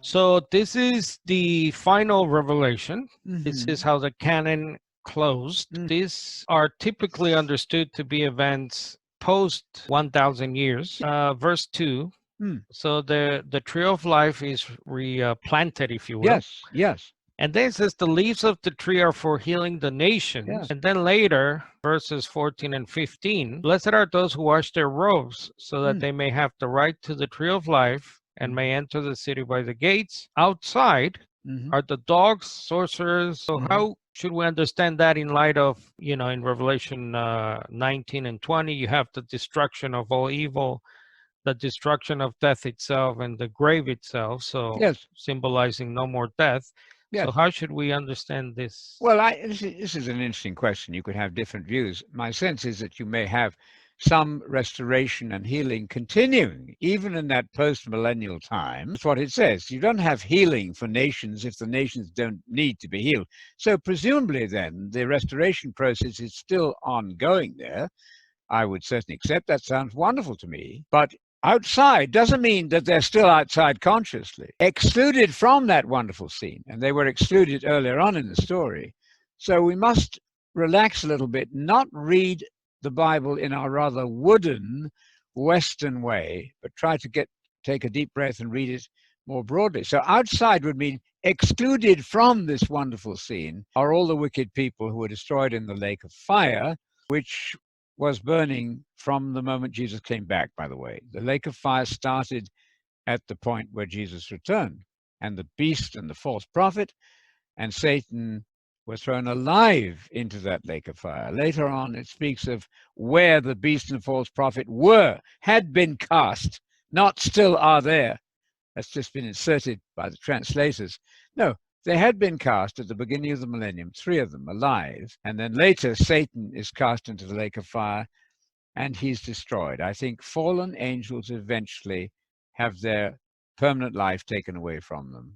So this is the final revelation. This is Mm-hmm. how the canon closed. Mm. These are typically understood to be events post 1,000 years. Verse 2. Mm. So the tree of life is replanted, if you will. Yes, yes, And then it says the leaves of the tree are for healing the nations. yes, And then later, verses 14 and 15, blessed are those who wash their robes so that mm. they may have the right to the tree of life and may enter the city by the gates. Outside Mm-hmm. are the dogs, sorcerers. So Mm-hmm. how should we understand that in light of, in Revelation 19 and 20, you have the destruction of all evil, the destruction of death itself and the grave itself, so Yes, symbolizing no more death. So yes. how should we understand this? Well, this is an interesting question. You could have different views. My sense is that you may have some restoration and healing continuing, even in that post-millennial time. That's what it says. You don't have healing for nations if the nations don't need to be healed. So presumably then, the restoration process is still ongoing there. I would certainly accept. That sounds wonderful to me. But outside doesn't mean that they're still outside consciously, excluded from that wonderful scene. And they were excluded earlier on in the story. So we must relax a little bit, not read the Bible in our rather wooden Western way, but try to take a deep breath and read it more broadly. So outside would mean excluded from this wonderful scene are all the wicked people who were destroyed in the lake of fire, which was burning from the moment Jesus came back, by the way. The lake of fire started at the point where Jesus returned, and the beast and the false prophet and Satan were thrown alive into that lake of fire. Later on, it speaks of where the beast and the false prophet had been cast, not still are there. That's just been inserted by the translators. No, they had been cast at the beginning of the millennium, 3 of them alive, and then later Satan is cast into the lake of fire and he's destroyed. I think fallen angels eventually have their permanent life taken away from them.